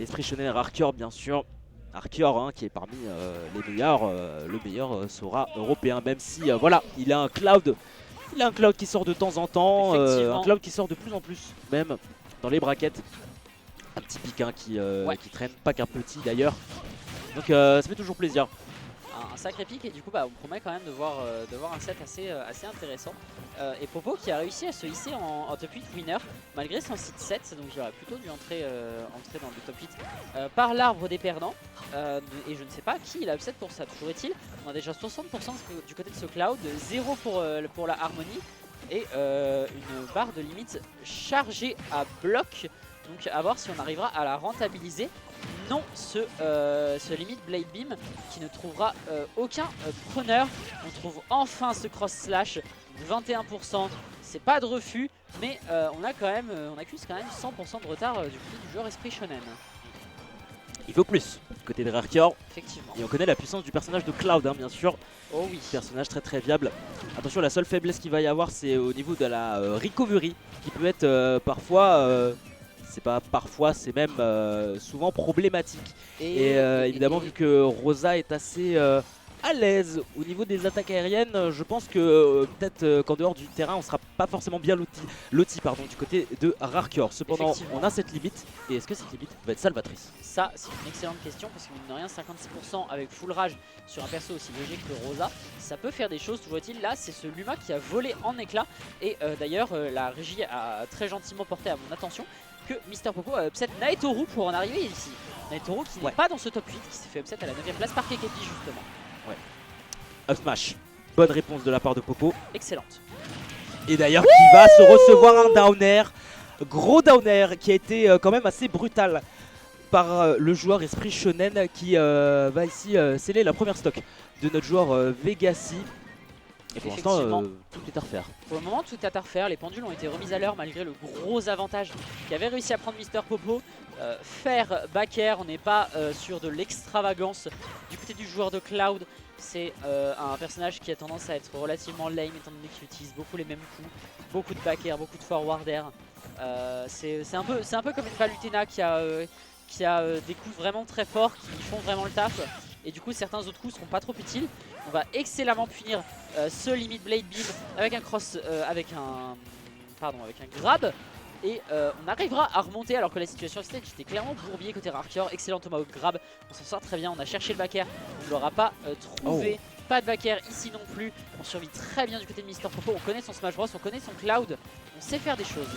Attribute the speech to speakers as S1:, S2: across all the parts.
S1: Esprit Shonen Arcure bien sûr. Arcure hein, qui est parmi les meilleurs, le meilleur sera européen, même si voilà, il a un Cloud. Il a un Cloud qui sort de temps en temps, un Cloud qui sort de plus en plus, même dans les braquettes. Un petit piquin qui traîne, pas qu'un petit d'ailleurs. Donc ça fait toujours plaisir.
S2: Un sacré pic et du coup on promet quand même de voir un set assez intéressant. Et Popo qui a réussi à se hisser en top 8 winner malgré son seed 7, donc il aurait plutôt dû entrer dans le top 8 par l'arbre des perdants. Et je ne sais pas qui il a upset pour ça, toujours est-il. On a déjà 60% du côté de ce Cloud, 0 pour la Harmonie et une barre de limite chargée à bloc. Donc à voir si on arrivera à la rentabiliser. Non, ce limite Blade Beam qui ne trouvera aucun preneur. On trouve enfin ce cross slash, 21%, c'est pas de refus, mais on accuse quand même 100% de retard du côté du joueur Esprit Shonen.
S1: Il faut plus côté de Arcure.
S2: Effectivement.
S1: Et on connaît la puissance du personnage de Cloud hein, bien sûr.
S2: Oh oui.
S1: Personnage très très viable. Attention, la seule faiblesse qu'il va y avoir c'est au niveau de la recovery qui peut être parfois... c'est pas parfois, c'est même souvent problématique. Et évidemment, vu que Rosa est assez à l'aise au niveau des attaques aériennes, je pense que peut-être qu'en dehors du terrain, on sera pas forcément bien loti du côté de Arcure. Cependant, on a cette limite. Et est-ce que cette limite va être salvatrice?
S2: Ça, c'est une excellente question parce que mine de rien, 56% avec full rage sur un perso aussi léger que Rosa, ça peut faire des choses. Toujours est-il, là, c'est ce Luma qui a volé en éclats. Et d'ailleurs, la régie a très gentiment porté à mon attention que Mister Popo a upset Naetoru pour en arriver ici. Naetoru qui n'est pas dans ce top 8, qui s'est fait upset à la 9ème place par Kekepi justement.
S1: Ouais. Up smash. Bonne réponse de la part de Popo.
S2: Excellente.
S1: Et d'ailleurs qui va se recevoir un down air. Gros down air qui a été quand même assez brutal par le joueur Esprit Shonen qui va ici sceller la première stock de notre joueur Vegassi. Et pour l'instant, tout est à refaire.
S2: Pour le moment, tout est à refaire. Les pendules ont été remises à l'heure malgré le gros avantage qu'avait réussi à prendre Mister Popo. Faire back air, on n'est pas sur de l'extravagance du côté du joueur de Cloud. C'est un personnage qui a tendance à être relativement lame étant donné qu'il utilise beaucoup les mêmes coups. Beaucoup de back air, beaucoup de forward air. C'est un peu comme une Palutena qui a des coups vraiment très forts qui font vraiment le taf. Et du coup certains autres coups seront pas trop utiles. On va excellemment punir ce limit Blade Beam avec un cross, avec un grab. Et on arrivera à remonter alors que la situation était clairement bourbier côté Arcure. Excellent Tomahawk grab, on s'en sort très bien, on a cherché le back air, on ne l'aura pas trouvé. Pas de back air ici non plus, on survit très bien du côté de Mister Popo, on connaît son Smash Bros, on connaît son Cloud, on sait faire des choses.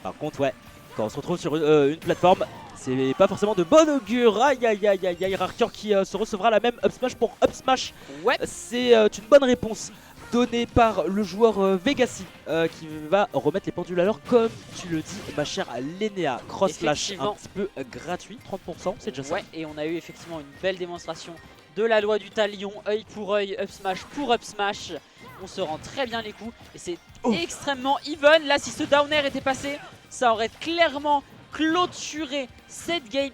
S1: Par contre ouais, quand on se retrouve sur une plateforme, c'est pas forcément de bon augure. Aïe aïe aïe aïe aïe, Arcure qui se recevra la même up smash pour up smash.
S2: Ouais.
S1: C'est une bonne réponse donnée par le joueur Vegassi qui va remettre les pendules à l'heure comme tu le dis ma chère Lénéa. Cross slash un petit peu gratuit, 30%, c'est déjà ça.
S2: Ouais, et on a eu effectivement une belle démonstration de la loi du talion, œil pour œil, up smash pour up smash. On se rend très bien les coups et c'est extrêmement even. Là si ce down air était passé, ça aurait clairement clôturé cette game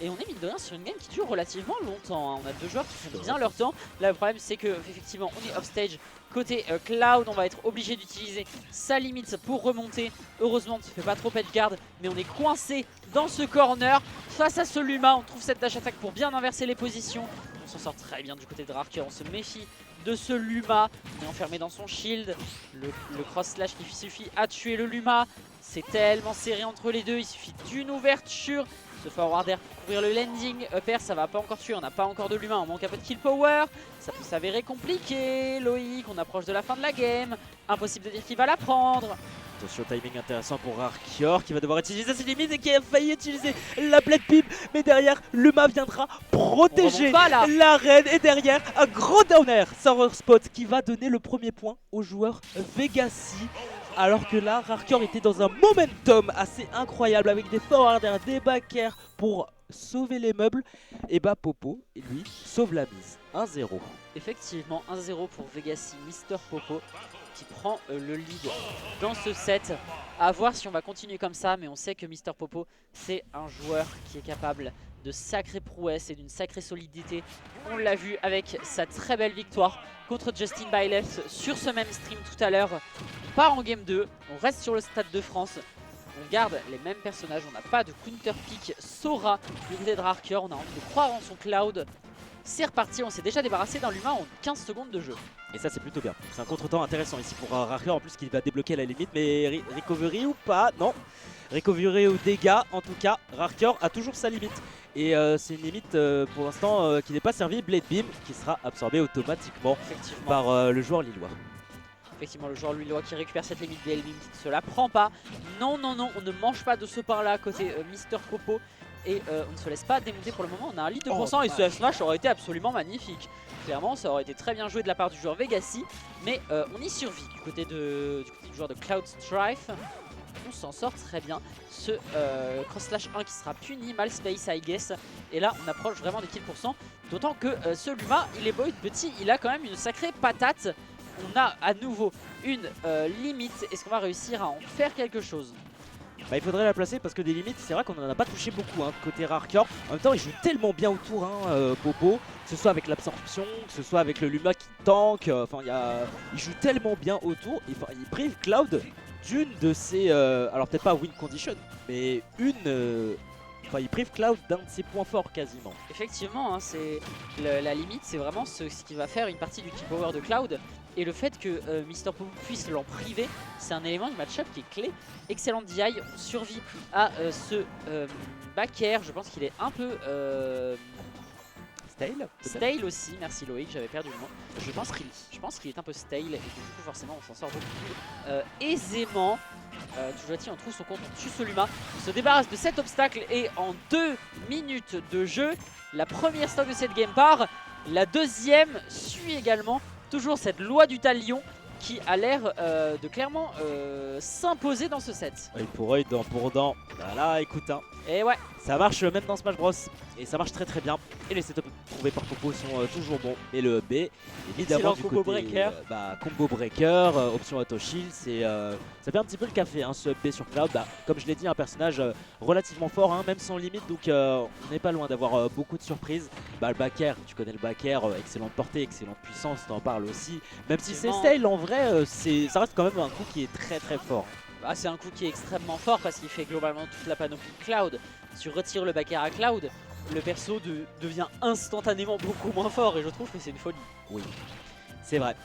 S2: 1. Et on est mine de rien sur une game qui dure relativement longtemps hein. On a deux joueurs qui font bien leur temps. Là le problème c'est que effectivement on est off stage. Côté Cloud, on va être obligé d'utiliser sa limite pour remonter. Heureusement, on ne fait pas trop edgeguard, mais on est coincé dans ce corner. Face à ce Luma, on trouve cette dash attack pour bien inverser les positions. On s'en sort très bien du côté de Arcure, on se méfie de ce Luma. On est enfermé dans son shield. Le cross slash qui suffit à tuer le Luma. C'est tellement serré entre les deux, il suffit d'une ouverture. Ce forward air pour couvrir le landing. Up air, ça va pas encore tuer, on n'a pas encore de l'humain, on manque un peu de kill power. Ça peut s'avérer compliqué. Loïc, on approche de la fin de la game. Impossible de dire qu'il va la prendre.
S1: Attention, timing intéressant pour Arcure qui va devoir utiliser ses limites et qui a failli utiliser la Blade Beam. Mais derrière, Luma viendra protéger l'arène. Et derrière, un gros down air. Sour Spot qui va donner le premier point au joueur Vegassi. Alors que là, Arcure était dans un momentum assez incroyable avec des forward air, des back air pour sauver les meubles. Et bah Popo, lui, sauve la mise. 1-0.
S2: Effectivement, 1-0 pour Vegassi, Mister Popo qui prend le lead dans ce set. À voir si on va continuer comme ça, mais on sait que Mister Popo, c'est un joueur qui est capable de sacrées prouesses et d'une sacrée solidité. On l'a vu avec sa très belle victoire contre Justin Byleth sur ce même stream tout à l'heure. On part en game 2, on reste sur le Stade de France. On garde les mêmes personnages, on n'a pas de counter pick Sora du côté de Rarkior, on a envie de croire en son Cloud. C'est reparti, on s'est déjà débarrassé d'un Luma en 15 secondes de jeu.
S1: Et ça c'est plutôt bien. C'est un contre-temps intéressant ici pour Rarkior en plus qu'il va débloquer à la limite. Mais recovery ou pas? Non. Recovery ou dégâts, en tout cas, Rarkior a toujours sa limite. Et c'est une limite pour l'instant qui n'est pas servie. Blade Beam qui sera absorbé automatiquement par le joueur lillois.
S2: Effectivement, le joueur lillois qui récupère cette limite Blade Beam qui ne se la prend pas. Non, non, non, on ne mange pas de ce par-là côté Mister Popo. Et on ne se laisse pas démonter pour le moment. On a un lead de % et ce F-Smash aurait été absolument magnifique. Clairement, ça aurait été très bien joué de la part du joueur Vegassi. Mais on y survit du côté du joueur de Cloud Strife. On s'en sort très bien. Ce cross slash 1 qui sera puni, mal space I guess. Et là on approche vraiment des kills %. D'autant que ce Luma, il est beau, petit, il a quand même une sacrée patate. On a à nouveau une limite. Est-ce qu'on va réussir à en faire quelque chose?
S1: Bah, il faudrait la placer parce que des limites, c'est vrai qu'on n'en a pas touché beaucoup côté Rarkior. En même temps, il joue tellement bien autour, Popo, que ce soit avec l'absorption, que ce soit avec le Luma qui tank. Enfin, il joue tellement bien autour. Il prive Cloud d'une de ses. Alors, peut-être pas win condition, mais il prive Cloud d'un de ses points forts quasiment.
S2: Effectivement, c'est la limite, c'est vraiment ce qui va faire une partie du kill power de Cloud. Et le fait que Mister Popo puisse l'en priver, c'est un élément du match-up qui est clé. Excellent DI, on survit à ce back air. Je pense qu'il est un peu stale aussi, merci Loïc, j'avais perdu le mot. Je pense qu'il est un peu stale et que du coup forcément on s'en sort beaucoup plus aisément. Toujours on trouve son compte, on tue ce Luma, on se débarrasse de cet obstacle et en 2 minutes de jeu, la première stock de cette game part, la deuxième suit également. Toujours cette loi du talion qui a l'air de clairement s'imposer dans ce set.
S1: Et pour œil, dent pour dent, voilà, écoute,
S2: et ouais,
S1: ça marche même dans Smash Bros. Et ça marche très très bien. Et les setups trouvés par Popo sont toujours bons. Et le B, évidemment, du
S2: combo
S1: côté
S2: breaker.
S1: Combo breaker, option auto shield, ça fait un petit peu le café ce B sur Cloud. Comme je l'ai dit, un personnage relativement fort, même sans limite, donc on n'est pas loin d'avoir beaucoup de surprises. Le back air, tu connais le back air, excellente portée, excellente puissance, t'en parles aussi. Même si c'est stale, en vrai, ça reste quand même un coup qui est très très fort.
S2: C'est un coup qui est extrêmement fort parce qu'il fait globalement toute la panoplie de Cloud. Si tu retires le back air à Cloud, le perso devient instantanément beaucoup moins fort et je trouve que c'est une folie.
S1: Oui, c'est vrai.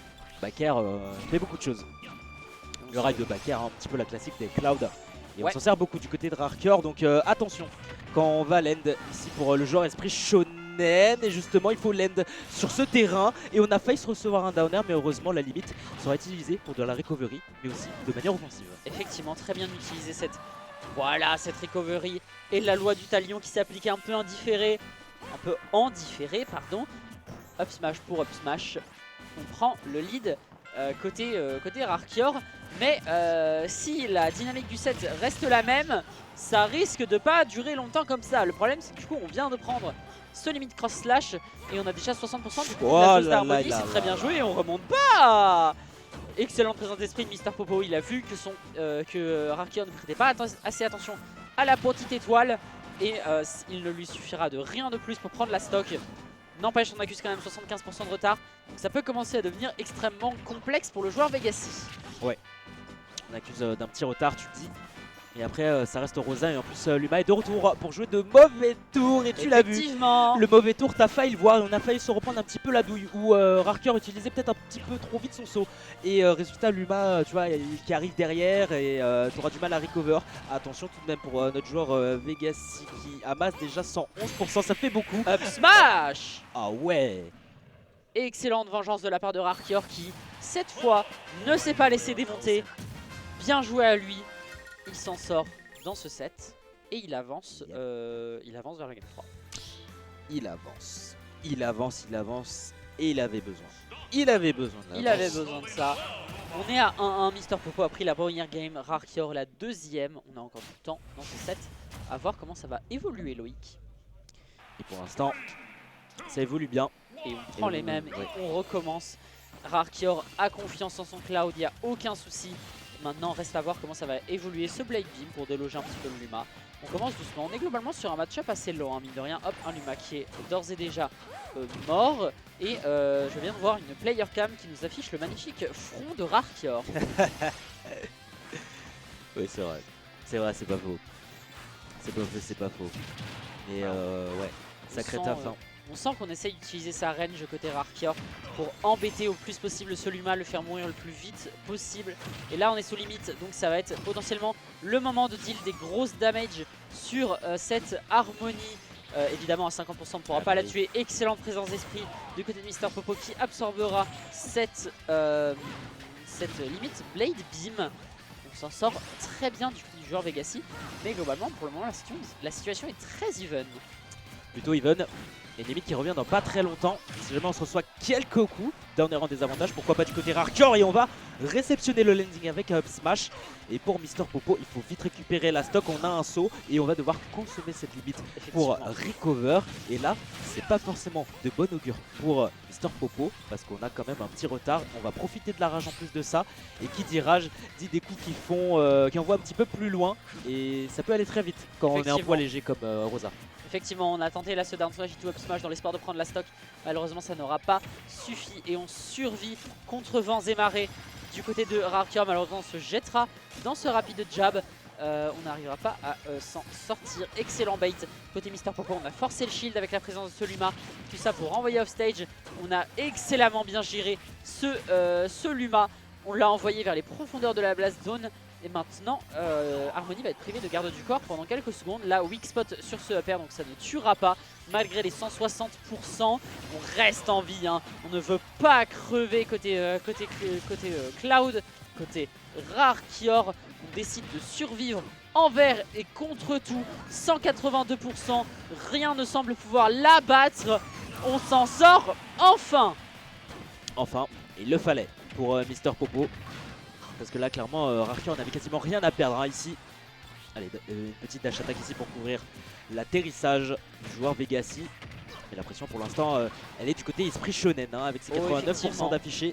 S1: Back air fait beaucoup de choses. Le rail de back air, un petit peu la classique des Cloud. Et on s'en sert beaucoup du côté de Rarkior, donc attention quand on va land ici pour le joueur esprit shonen. Et justement il faut land sur ce terrain et on a failli se recevoir un downer, mais heureusement la limite sera utilisée pour de la recovery mais aussi de manière offensive.
S2: Effectivement, très bien utilisé cette recovery et la loi du talion qui s'appliquait un peu en différé, pardon. Up smash pour up smash, on prend le lead côté Rarkior, mais si la dynamique du set reste la même, ça risque de pas durer longtemps comme ça. Le problème c'est que du coup on vient de prendre ce limite cross slash et on a déjà 60% du coup de la dose d'harmonie, c'est très bien joué et on remonte pas. Excellente présence d'esprit de Mister Popo, il a vu que Rarkior ne prêtait pas assez attention à la petite étoile et il ne lui suffira de rien de plus pour prendre la stock. N'empêche, on accuse quand même 75% de retard, donc ça peut commencer à devenir extrêmement complexe pour le joueur Vegassi.
S1: Ouais, on accuse d'un petit retard, tu te dis. Et après ça reste Rosa et en plus Luma est de retour pour jouer de mauvais tours et tu l'as vu. Le mauvais tour, t'as failli le voir et on a failli se reprendre un petit peu la douille où Rarkior utilisait peut-être un petit peu trop vite son saut. Et résultat Luma tu vois qui arrive derrière et t'auras du mal à recover. Attention tout de même pour notre joueur Vegassi qui amasse déjà 111%, ça fait beaucoup.
S2: Up smash.
S1: Ah ouais.
S2: Excellente vengeance de la part de Rarkior qui cette fois ne s'est pas laissé démonter. Bien joué à lui. Il s'en sort dans ce set et il avance vers la game 3.
S1: Il avance et il avait besoin. Il avait besoin de
S2: ça. On est à 1-1, Mister Popo a pris la première game, Rarkior la deuxième. On a encore du temps dans ce set. À voir comment ça va évoluer Loïc.
S1: Et pour l'instant, ça évolue bien.
S2: Et on prend les mêmes et on recommence. Rarkior a confiance en son Cloud, il n'y a aucun souci. Maintenant, reste à voir comment ça va évoluer ce Blade Beam pour déloger un petit peu le Luma. On commence doucement. On est globalement sur un match-up assez lent, mine de rien. Hop, un Luma qui est d'ores et déjà mort. Et je viens de voir une player cam qui nous affiche le magnifique front de Rarkior.
S1: Oui, c'est vrai. C'est vrai, c'est pas faux. C'est pas faux. Mais ouais, sacré taf. Hein.
S2: On sent qu'on essaye d'utiliser sa range côté Rarkior pour embêter au plus possible ce Luma, le faire mourir le plus vite possible. Et là on est sous limite, donc ça va être potentiellement le moment de deal des grosses damage sur cette Harmonie. Évidemment à 50% on ne pourra pas la tuer. Excellente présence d'esprit du côté de Mister Popo qui absorbera cette limite Blade Beam. On s'en sort très bien du côté du joueur Vegassi. Mais globalement pour le moment la situation est très even.
S1: Plutôt even. Et limite qui revient dans pas très longtemps. Si jamais on se reçoit quelques coups, Downer en désavantage, pourquoi pas du côté Rarkior. Et on va réceptionner le landing avec un up smash. Et pour Mister Popo, il faut vite récupérer la stock. On a un saut et on va devoir consommer cette limite pour recover. Et là, c'est pas forcément de bon augure pour Mister Popo parce qu'on a quand même un petit retard. On va profiter de la rage en plus de ça. Et qui dit rage, dit des coups qui envoient un petit peu plus loin. Et ça peut aller très vite quand on est un poids léger comme Rosa.
S2: Effectivement, on a tenté là ce down smash et tout up smash dans l'espoir de prendre la stock. Malheureusement, ça n'aura pas suffi et on survit contre vents et marées du côté de Rarkior. Malheureusement, on se jettera dans ce rapide jab. On n'arrivera pas à s'en sortir. Excellent bait côté Mister Popo. On a forcé le shield avec la présence de ce Luma. Tout ça pour renvoyer off stage. On a excellemment bien géré ce Luma. On l'a envoyé vers les profondeurs de la blast zone. Et maintenant, Harmonie va être privée de garde du corps pendant quelques secondes. Là, weak spot sur ce upper, donc ça ne tuera pas. Malgré les 160%, on reste en vie. Hein. On ne veut pas crever côté Cloud, côté Rarkior. On décide de survivre envers et contre tout. 182%, rien ne semble pouvoir l'abattre. On s'en sort enfin.
S1: Enfin, il le fallait pour Mister Popo. Parce que là, clairement, Rarkior n'avait quasiment rien à perdre hein, ici. Allez, une petite dash attack ici pour couvrir l'atterrissage du joueur Vegassi. Mais la pression pour l'instant, elle est du côté Esprit Shonen hein, avec ses 89% d'affichés.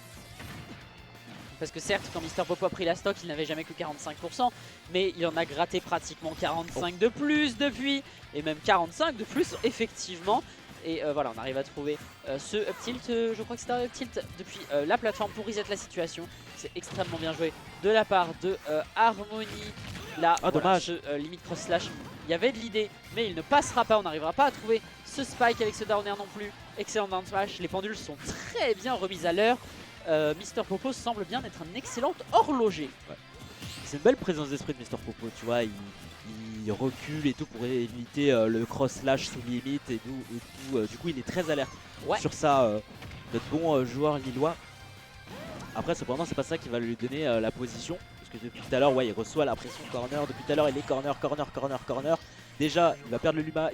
S2: Parce que certes, quand Mister Popo a pris la stock, il n'avait jamais que 45%. Mais il en a gratté pratiquement 45 de plus depuis. Et même 45 de plus, effectivement. Et voilà, on arrive à trouver ce up tilt, je crois que c'était un up tilt depuis la plateforme pour reset la situation. C'est extrêmement bien joué de la part de Harmonie. Là, voilà,
S1: dommage.
S2: Limite cross slash, il y avait de l'idée, mais il ne passera pas. On n'arrivera pas à trouver ce spike avec ce downer non plus. Excellent down smash, les pendules sont très bien remises à l'heure. Mister Popo semble bien être un excellent horloger.
S1: Ouais. C'est une belle présence d'esprit de Mister Popo, tu vois. Il recule et tout pour éviter le cross slash sous limite et tout, du coup il est très alerte sur ça, notre bon joueur lillois. Après cependant c'est pas ça qui va lui donner la position parce que depuis tout à l'heure il reçoit la pression corner, depuis tout à l'heure il est corner. Déjà il va perdre le Luma.